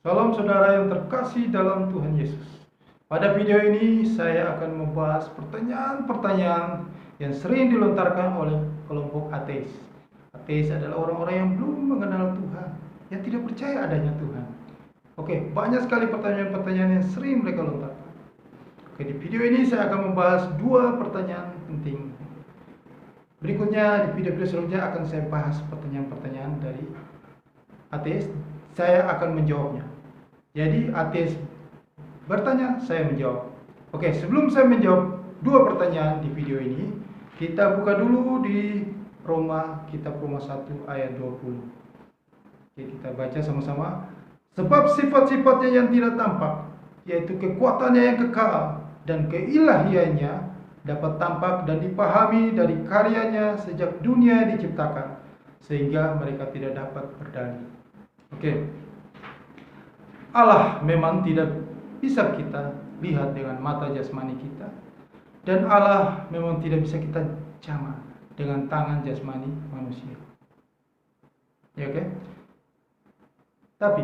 Salam saudara yang terkasih dalam Tuhan Yesus. Pada video ini saya akan membahas pertanyaan-pertanyaan yang sering dilontarkan oleh kelompok ateis. Ateis adalah orang-orang yang belum mengenal Tuhan, yang tidak percaya adanya Tuhan. Oke, banyak sekali pertanyaan-pertanyaan yang sering mereka lontarkan. Oke, di video ini saya akan membahas dua pertanyaan penting. Berikutnya di video-video selanjutnya akan saya bahas pertanyaan-pertanyaan dari ateis. Saya akan menjawabnya. Jadi ateis bertanya, saya menjawab. Oke, sebelum saya menjawab dua pertanyaan di video ini, kita buka dulu di kitab Roma 1 ayat 20. Oke, kita baca sama-sama. Sebab sifat-sifatnya yang tidak tampak, yaitu kekuatannya yang kekal dan keilahiannya dapat tampak dan dipahami dari karyanya sejak dunia diciptakan, sehingga mereka tidak dapat berdalih. Oke. Allah memang tidak bisa kita lihat dengan mata jasmani kita, dan Allah memang tidak bisa kita jamah dengan tangan jasmani manusia. Ya, oke? Tapi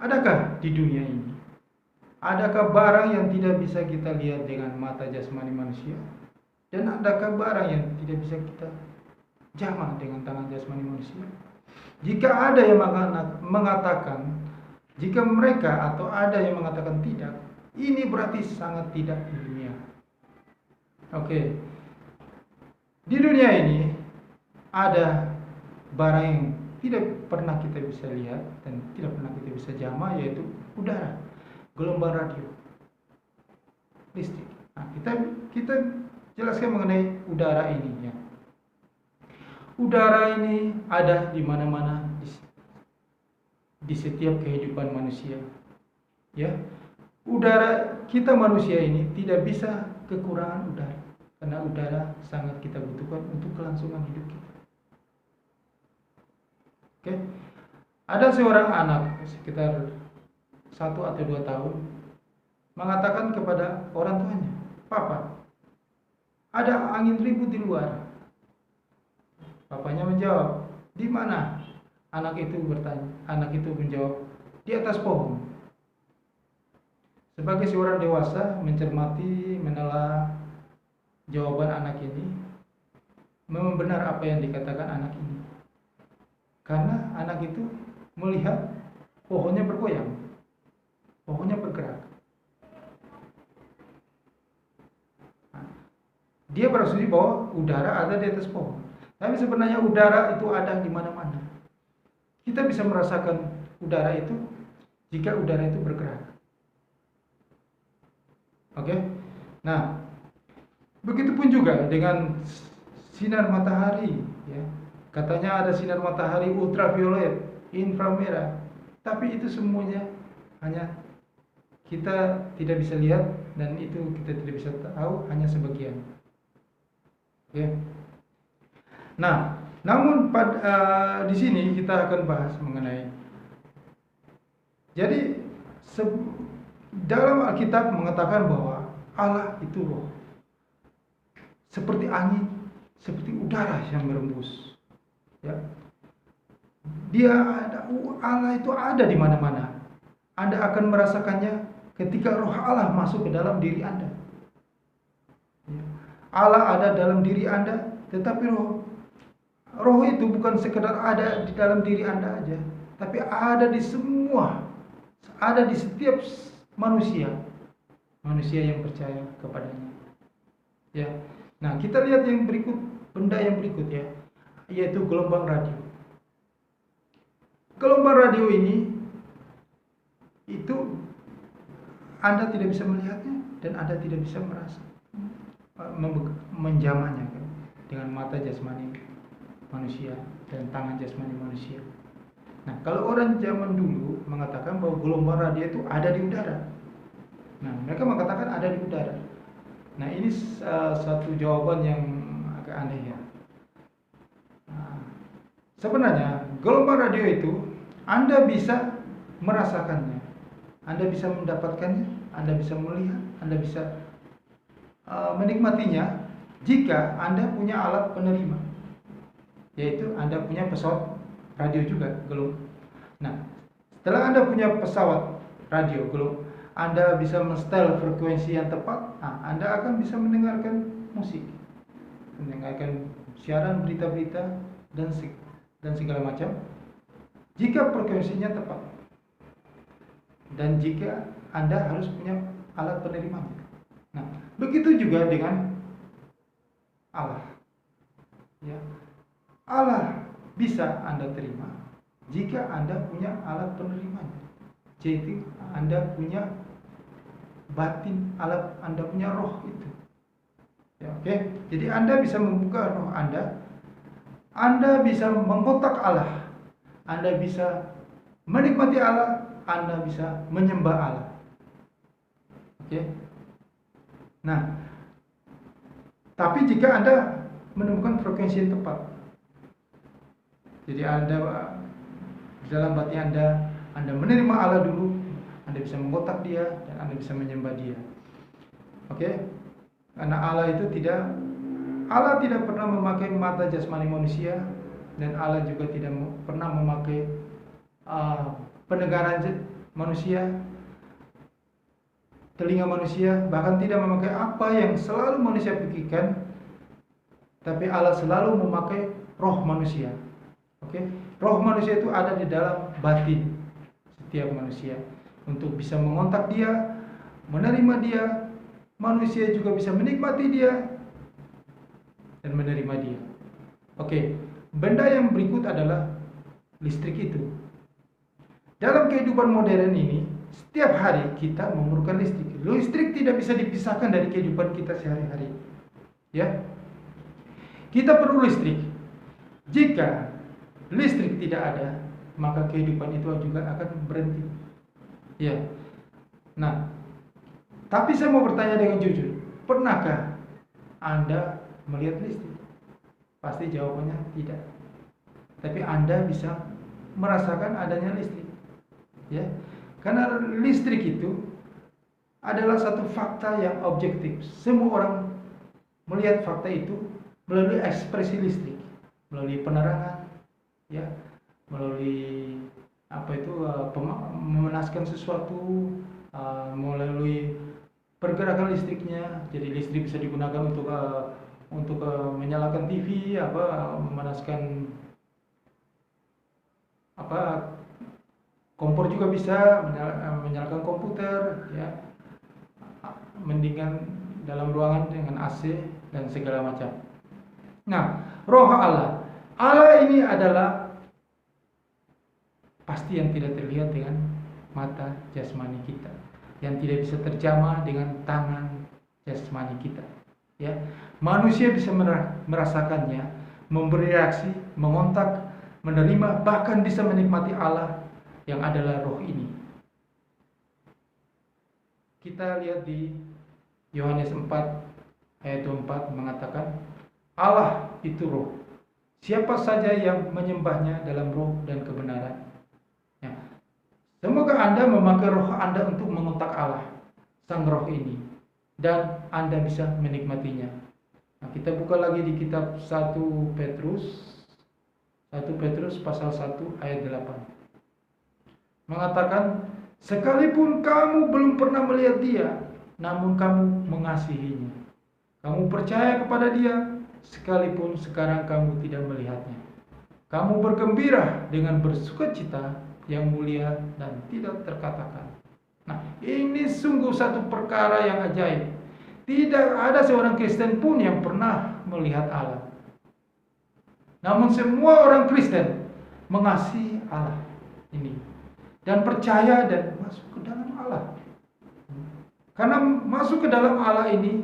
adakah di dunia ini barang yang tidak bisa kita lihat dengan mata jasmani manusia, dan adakah barang yang tidak bisa kita jamah dengan tangan jasmani manusia? Jika ada yang mengatakan, jika mereka atau ada yang mengatakan tidak, ini berarti sangat tidak di dunia. Oke. Di dunia ini ada barang yang tidak pernah kita bisa lihat dan tidak pernah kita bisa jamah, yaitu udara, gelombang radio, listrik. Nah, kita jelaskan mengenai udara ini ya. Udara ini ada di mana-mana, di setiap kehidupan manusia. Ya. Udara kita manusia ini tidak bisa kekurangan udara, karena udara sangat kita butuhkan untuk kelangsungan hidup kita. Oke. Ada seorang anak sekitar 1 atau 2 tahun mengatakan kepada orang tuanya, "Papa, ada angin ribut di luar." Papanya menjawab, "Di mana?" Anak itu menjawab, "Di atas pohon." Sebagai seorang dewasa mencermati, menelaah jawaban anak ini, memang benar apa yang dikatakan anak ini. Karena anak itu melihat pohonnya bergoyang, pohonnya bergerak. Dia berasumsi bahwa udara ada di atas pohon. Tapi sebenarnya udara itu ada di mana-mana. Kita bisa merasakan udara itu jika udara itu bergerak. Oke? Nah, begitupun juga dengan sinar matahari ya. Katanya ada sinar matahari ultraviolet, inframerah. Tapi itu semuanya hanya kita tidak bisa lihat, dan itu kita tidak bisa tahu, hanya sebagian. Oke? Nah, namun di sini kita akan bahas mengenai, jadi dalam Alkitab mengatakan bahwa Allah itu roh, seperti angin, seperti udara yang berembus. Ya, Allah itu ada di mana-mana. Anda akan merasakannya ketika roh Allah masuk ke dalam diri Anda. Ya, Allah ada dalam diri Anda, tetapi roh itu bukan sekedar ada di dalam diri Anda aja, tapi ada di semua, ada di setiap manusia yang percaya kepadanya. Ya. Nah, kita lihat benda yang berikut ya, yaitu gelombang radio. Gelombang radio ini itu Anda tidak bisa melihatnya, dan Anda tidak bisa menjamahnya kan, dengan mata jasmani manusia dan tangan jasmani manusia. Nah, kalau orang zaman dulu mengatakan bahwa gelombang radio itu ada di udara. Nah, mereka mengatakan ada di udara. Nah, ini satu jawaban yang agak aneh ya. Nah, sebenarnya gelombang radio itu Anda bisa merasakannya, Anda bisa mendapatkannya, Anda bisa melihat, Anda bisa menikmatinya jika Anda punya alat penerima, yaitu Anda punya pesawat radio juga, Nah, Setelah Anda punya pesawat radio, kalau Anda bisa mensetel frekuensi yang tepat, Anda akan bisa mendengarkan musik, mendengarkan siaran berita-berita dan segala macam jika frekuensinya tepat. Dan jika Anda harus punya alat penerimanya. Nah, begitu juga dengan Allah. Ya. Allah bisa Anda terima jika Anda punya alat penerimanya. Jadi Anda punya batin, alat Anda punya roh itu. Ya, oke. Jadi Anda bisa membuka roh Anda bisa mengotak Allah, Anda bisa menikmati Allah, Anda bisa menyembah Allah. Oke. Nah, tapi jika Anda menemukan frekuensi yang tepat, jadi Anda dalam batin Anda menerima Allah dulu, Anda bisa mengotak Dia dan Anda bisa menyembah Dia. Oke? Karena Allah tidak pernah memakai mata jasmani manusia, dan Allah juga tidak pernah memakai pendengaran manusia, telinga manusia, bahkan tidak memakai apa yang selalu manusia pikirkan, tapi Allah selalu memakai roh manusia. Oke? Roh manusia itu ada di dalam batin setiap manusia untuk bisa mengontak Dia, menerima Dia. Manusia juga bisa menikmati Dia dan menerima Dia. Oke, benda yang berikut adalah listrik itu. Dalam kehidupan modern ini, setiap hari kita memerlukan listrik. Listrik tidak bisa dipisahkan dari kehidupan kita sehari-hari. Ya, kita perlu listrik. Jika listrik tidak ada, maka kehidupan itu juga akan berhenti. Ya. Nah, tapi saya mau bertanya dengan jujur, pernahkah Anda melihat listrik? Pasti jawabannya tidak. Tapi Anda bisa merasakan adanya listrik. Ya. Karena listrik itu adalah satu fakta yang objektif. Semua orang melihat fakta itu melalui ekspresi listrik, melalui penerangan, ya, melalui memanaskan sesuatu, melalui pergerakan listriknya. Jadi listrik bisa digunakan untuk menyalakan TV, memanaskan kompor juga bisa, menyalakan komputer, ya, mendingan dalam ruangan dengan AC dan segala macam. Nah, roh Allah ini adalah pasti yang tidak terlihat dengan mata jasmani kita, yang tidak bisa terjamah dengan tangan jasmani kita. Ya, manusia bisa merasakannya, memberi reaksi, mengontak, menerima, bahkan bisa menikmati Allah yang adalah roh ini. Kita lihat di Yohanes 4 ayat 24 mengatakan, Allah itu roh. Siapa saja yang menyembahnya dalam roh dan kebenaran. Ya. Semoga Anda memakai roh Anda untuk mengontak Allah, sang roh ini, dan Anda bisa menikmatinya. Nah, kita buka lagi di kitab 1 Petrus pasal 1 ayat 8. Mengatakan, sekalipun kamu belum pernah melihat Dia, namun kamu mengasihinya. Kamu percaya kepada Dia, sekalipun sekarang kamu tidak melihatnya. Kamu bergembira dengan bersukacita yang mulia dan tidak terkatakan. Nah, ini sungguh satu perkara yang ajaib. Tidak ada seorang Kristen pun yang pernah melihat Allah. Namun semua orang Kristen mengasihi Allah ini dan percaya dan masuk ke dalam Allah. Karena masuk ke dalam Allah ini,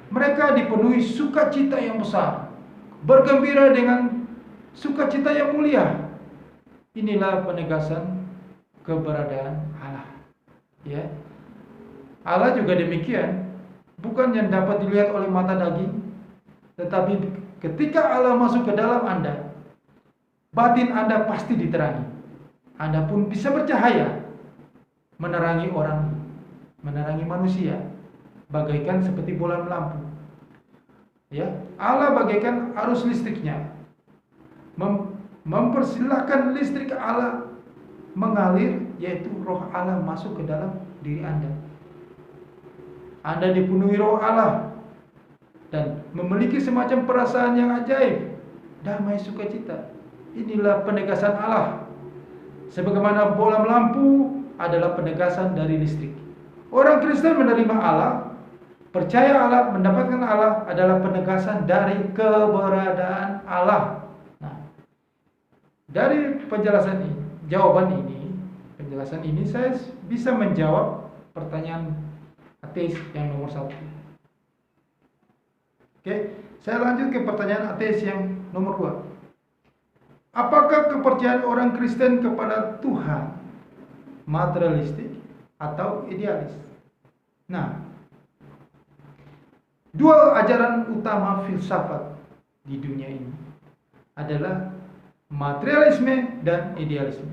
mereka dipenuhi sukacita yang besar, bergembira dengan sukacita yang mulia. Inilah penegasan keberadaan Allah. Ya, Allah juga demikian, bukan yang dapat dilihat oleh mata daging, tetapi ketika Allah masuk ke dalam Anda, batin Anda pasti diterangi. Anda pun bisa bercahaya, menerangi orang, menerangi manusia, bagaikan seperti bola lampu. Ya, Allah bagaikan arus listriknya, mempersilahkan listrik Allah mengalir, yaitu roh Allah masuk ke dalam diri Anda. Anda dipenuhi roh Allah dan memiliki semacam perasaan yang ajaib, damai sukacita. Inilah penegasan Allah. Sebagaimana bola lampu adalah penegasan dari listrik. Orang Kristen menerima Allah, percaya Allah, mendapatkan Allah adalah penegasan dari keberadaan Allah. Nah, dari penjelasan ini, penjelasan ini saya bisa menjawab pertanyaan ateis yang nomor 1. Oke, saya lanjut ke pertanyaan ateis yang nomor 2. Apakah kepercayaan orang Kristen kepada Tuhan materialistik atau idealis? Nah, dua ajaran utama filsafat di dunia ini adalah materialisme dan idealisme.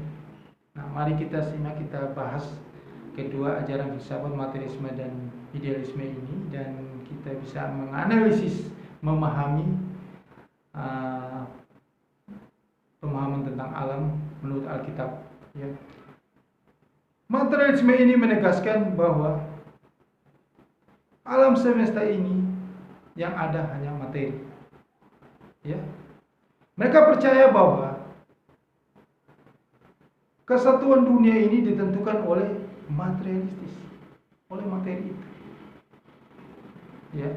Nah, mari kita simak, kita bahas kedua ajaran filsafat, materialisme dan idealisme ini, dan kita bisa menganalisis, memahami pemahaman tentang alam menurut Alkitab. Ya. Materialisme ini menegaskan bahwa alam semesta ini yang ada hanya materi. Ya. Mereka percaya bahwa kesatuan dunia ini ditentukan oleh materialistis, oleh materi itu. Ya.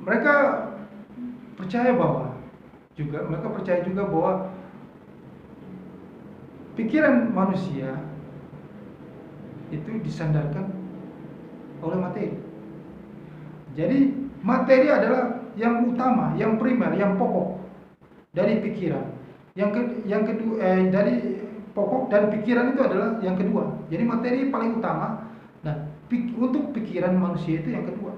Mereka percaya juga bahwa pikiran manusia itu disandarkan oleh materi. Jadi materi adalah yang utama, yang primer, yang pokok dari pikiran. Yang kedua dari pokok dan pikiran itu adalah yang kedua. Jadi materi paling utama, dan untuk pikiran manusia itu yang kedua.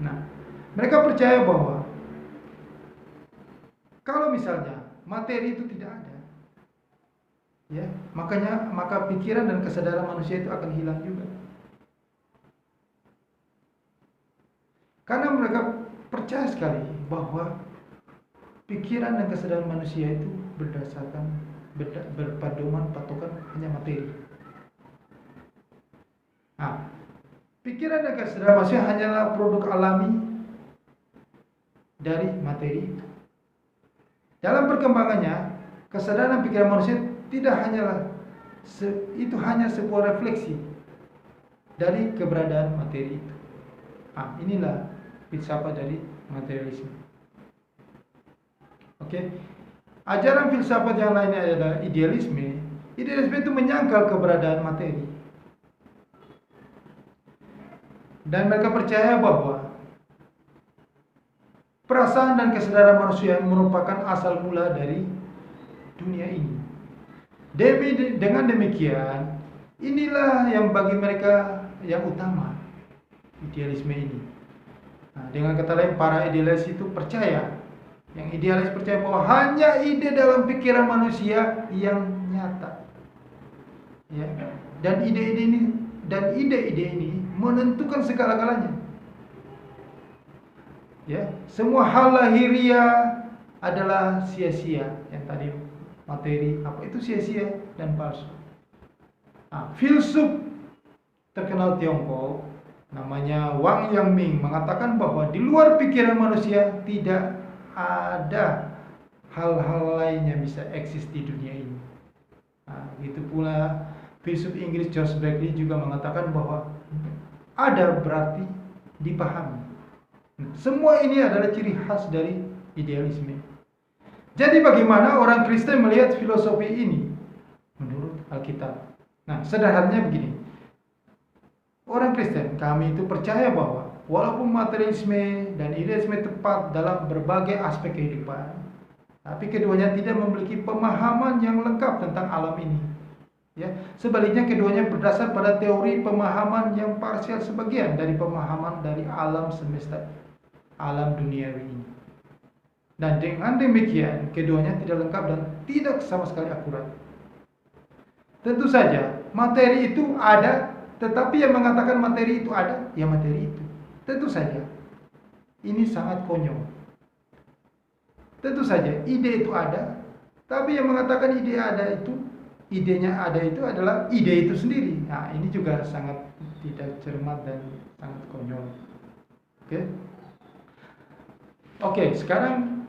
Nah, mereka percaya bahwa kalau misalnya materi itu tidak ada, ya, maka pikiran dan kesadaran manusia itu akan hilang juga. Karena mereka percaya sekali bahwa pikiran dan kesadaran manusia itu berdasarkan berpedoman patokan hanya materi. Nah, pikiran dan kesadaran manusia hanyalah produk alami dari materi itu. Dalam perkembangannya, kesadaran pikiran manusia tidak hanyalah itu hanya sebuah refleksi dari keberadaan materi itu. Nah, inilah filsafat dari materialisme. Oke. Ajaran filsafat yang lainnya adalah idealisme. Idealisme itu menyangkal keberadaan materi. Dan mereka percaya bahwa perasaan dan kesadaran manusia merupakan asal mula dari dunia ini. Dengan demikian, inilah yang bagi mereka yang utama, idealisme ini. Nah, dengan kata lain, para idealis itu percaya, yang idealis percaya bahwa hanya ide dalam pikiran manusia yang nyata. Ya. Dan ide-ide ini menentukan segala-galanya. Ya, semua hal lahiriah adalah sia-sia. Yang tadi materi apa itu sia-sia dan palsu. Nah, filsuf terkenal Tiongkok namanya Wang Yangming mengatakan bahwa di luar pikiran manusia tidak ada hal-hal lain yang bisa eksis di dunia ini. Nah, itu pula filsuf Inggris George Berkeley juga mengatakan bahwa ada berarti dipahami. Semua ini adalah ciri khas dari idealisme. Jadi bagaimana orang Kristen melihat filosofi ini menurut Alkitab? Nah, sederhananya begini. Orang Kristen, kami itu percaya bahwa walaupun materialisme dan idealisme tepat dalam berbagai aspek kehidupan, tapi keduanya tidak memiliki pemahaman yang lengkap tentang alam ini. Ya, sebaliknya keduanya berdasar pada teori pemahaman yang parsial sebagian dari pemahaman dari alam semesta, alam duniawi ini. Dan dengan demikian, keduanya tidak lengkap dan tidak sama sekali akurat. Tentu saja, materi itu ada, tetapi yang mengatakan materi itu ada, ya materi itu. Tentu saja, ini sangat konyol. Tentu saja, ide itu ada, tapi yang mengatakan ide ada itu idenya ada itu adalah ide itu sendiri. Nah, ini juga sangat tidak cermat dan sangat konyol. Oke. Oke, sekarang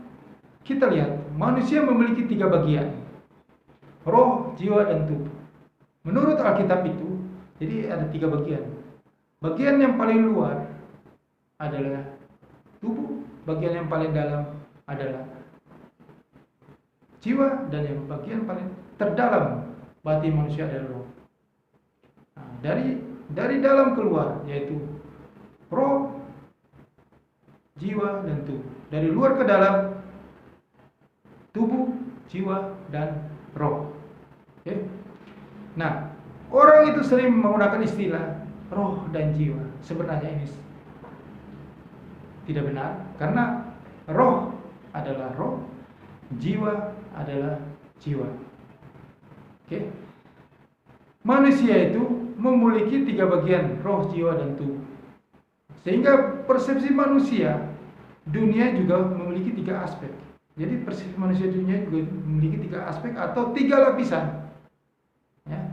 kita lihat manusia memiliki 3 bagian: roh, jiwa, dan tubuh. Menurut Alkitab itu, jadi ada 3 bagian. Bagian yang paling luar adalah tubuh, bagian yang paling dalam adalah jiwa, dan yang bagian paling terdalam batin manusia adalah roh. Nah, dari dalam keluar, yaitu roh, jiwa, dan tubuh. Dari luar ke dalam, tubuh, jiwa, dan roh. Oke? Nah, orang itu sering menggunakan istilah roh dan jiwa. Sebenarnya ini tidak benar, karena roh adalah roh, jiwa adalah jiwa. Oke? Manusia itu memiliki 3 bagian, roh, jiwa, dan tubuh. Sehingga persepsi manusia dunia juga memiliki 3 aspek. Jadi persepsi manusia dunia juga memiliki 3 aspek atau 3 lapisan. Ya.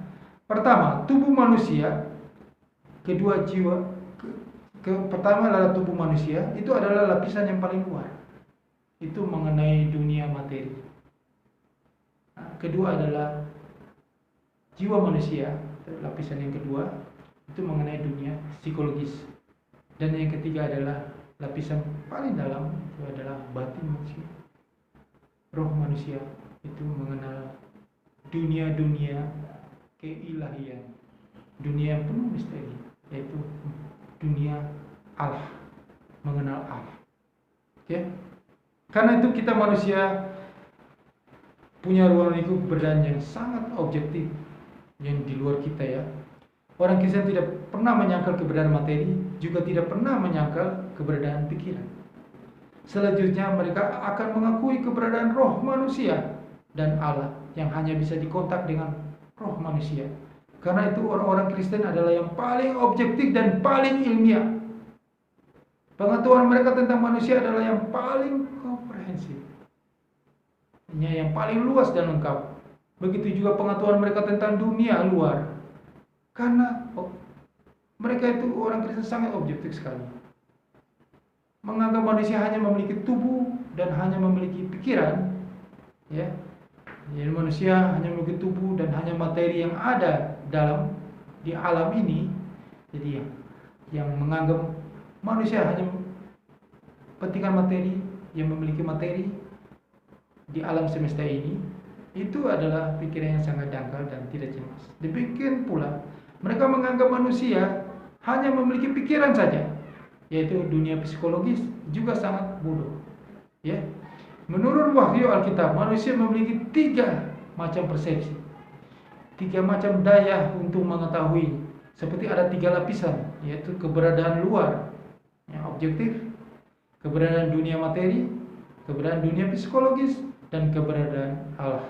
Pertama, tubuh manusia. Kedua, jiwa. Pertama adalah tubuh manusia. Itu adalah lapisan yang paling luar. Itu mengenai dunia materi. Nah, kedua adalah jiwa manusia. Lapisan yang kedua itu mengenai dunia psikologis. Dan yang ketiga adalah lapisan paling dalam, itu adalah batin manusia. Roh manusia itu mengenal dunia-dunia keilahian, dunia yang penuh misteri, yaitu dunia Allah, mengenal Allah. Oke? Karena itu kita manusia punya ruang lingkup keberadaan yang sangat objektif, yang di luar kita ya. Orang Kristen tidak pernah menyangkal keberadaan materi, juga tidak pernah menyangkal keberadaan pikiran. Selanjutnya mereka akan mengakui keberadaan roh manusia dan Allah yang hanya bisa dikontak dengan roh manusia. Karena itu orang-orang Kristen adalah yang paling objektif dan paling ilmiah. Pengetahuan mereka tentang manusia adalah yang paling komprehensif, yang paling luas dan lengkap. Begitu juga pengetahuan mereka tentang dunia luar. Karena mereka itu orang Kristen sangat objektif sekali. Menganggap manusia hanya memiliki tubuh dan hanya memiliki pikiran, ya. Jadi manusia hanya memiliki tubuh dan hanya materi yang ada di alam ini. Jadi yang menganggap manusia hanya pentingkan materi, yang memiliki materi di alam semesta ini, itu adalah pikiran yang sangat dangkal dan tidak jelas. Demikian pula mereka menganggap manusia hanya memiliki pikiran saja, yaitu dunia psikologis, juga sangat bodoh. Ya, menurut wahyu Alkitab, manusia memiliki 3 macam persepsi, 3 macam daya untuk mengetahui. Seperti ada 3 lapisan, yaitu keberadaan luar, yang objektif, keberadaan dunia materi, keberadaan dunia psikologis, dan keberadaan Allah,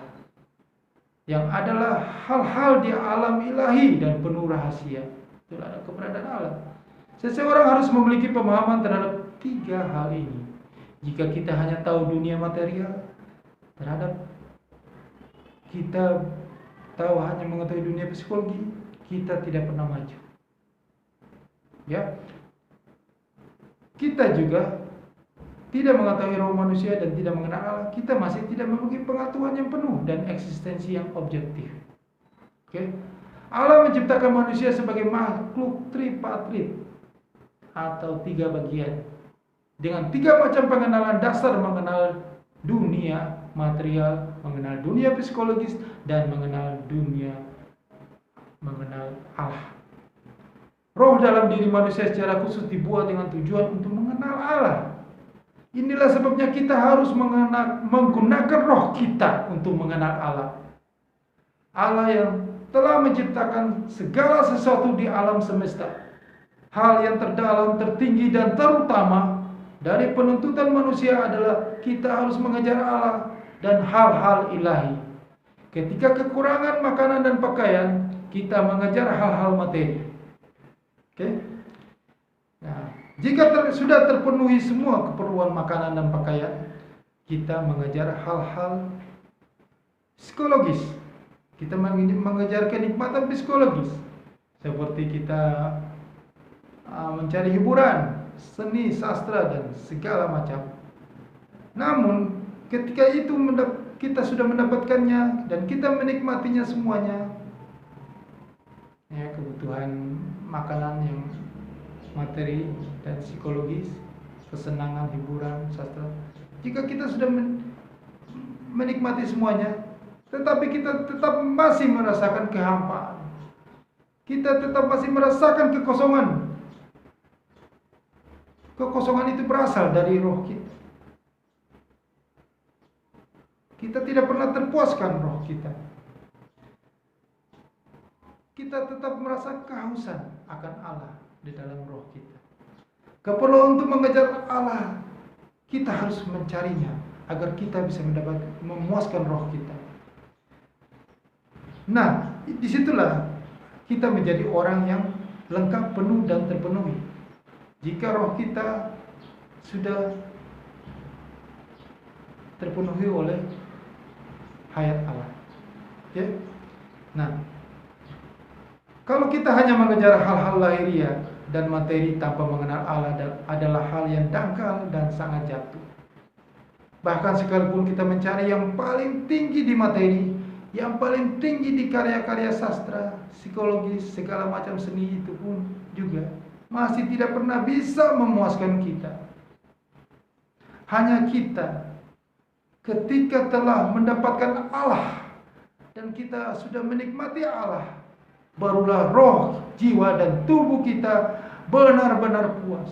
yang adalah hal-hal di alam ilahi dan penuh rahasia. Itulah ada keberadaan Allah. Seseorang harus memiliki pemahaman terhadap 3 hal ini. Jika kita hanya tahu dunia material, kita tahu hanya mengetahui dunia psikologi, kita tidak pernah maju. Ya, kita juga tidak mengetahui roh manusia dan tidak mengenal Allah, kita masih tidak memiliki pengetahuan yang penuh dan eksistensi yang objektif. Oke? Allah menciptakan manusia sebagai makhluk tripatrit atau 3 bagian dengan 3 macam pengenalan dasar mengenal dunia material, mengenal dunia psikologis, dan mengenal Allah. Roh dalam diri manusia secara khusus dibuat dengan tujuan untuk mengenal Allah. Inilah sebabnya kita harus menggunakan roh kita untuk mengenal Allah. Allah yang telah menciptakan segala sesuatu di alam semesta. Hal yang terdalam, tertinggi, dan terutama dari penuntutan manusia adalah kita harus mengejar Allah dan hal-hal ilahi. Ketika kekurangan makanan dan pakaian, kita mengejar hal-hal materi. Oke? Nah, jika sudah terpenuhi semua keperluan makanan dan pakaian, kita mengejar hal-hal psikologis. Kita mengejar kenikmatan psikologis, seperti kita mencari hiburan, seni, sastra, dan segala macam. Namun, ketika itu kita sudah mendapatkannya dan kita menikmatinya semuanya, ya, kebutuhan makanan yang materi dan psikologis, kesenangan, hiburan, sastra. Jika kita sudah menikmati semuanya, tetapi kita tetap masih merasakan kehampaan, kita tetap masih merasakan kekosongan. Kekosongan itu berasal dari roh kita. Kita tidak pernah terpuaskan roh kita. Kita tetap merasa kehausan akan Allah di dalam roh kita. Keperluan untuk mengejar Allah, kita harus mencarinya agar kita bisa memuaskan roh kita. Nah, disitulah kita menjadi orang yang lengkap, penuh, dan terpenuhi. Jika roh kita sudah terpenuhi oleh hayat Allah, ya. Nah, kalau kita hanya mengejar hal-hal lahiriah dan materi tanpa mengenal Allah adalah hal yang dangkal dan sangat jatuh. Bahkan sekalipun kita mencari yang paling tinggi di materi, yang paling tinggi di karya-karya sastra, psikologis, segala macam seni itu pun juga masih tidak pernah bisa memuaskan kita. Hanya kita ketika telah mendapatkan Allah dan kita sudah menikmati Allah, barulah roh, jiwa, dan tubuh kita benar-benar puas.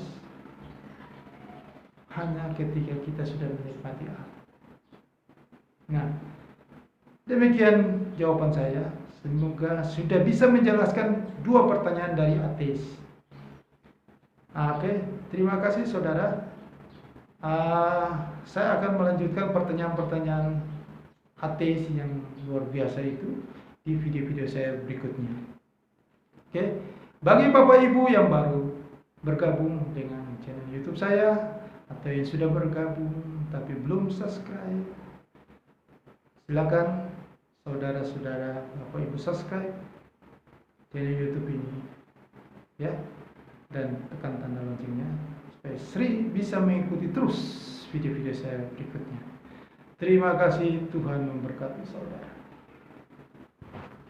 Hanya ketika kita sudah menikmati Allah. Nah, demikian jawaban saya. Semoga sudah bisa menjelaskan dua pertanyaan dari ateis. Oke, terima kasih saudara. Saya akan melanjutkan pertanyaan-pertanyaan ateis yang luar biasa itu di video-video saya berikutnya. Oke, bagi Bapak Ibu yang baru bergabung dengan channel YouTube saya atau yang sudah bergabung tapi belum subscribe, silakan saudara-saudara Bapak Ibu subscribe channel YouTube ini, ya, dan tekan tanda loncengnya supaya Sri bisa mengikuti terus video-video saya berikutnya. Terima kasih, Tuhan memberkati saudara.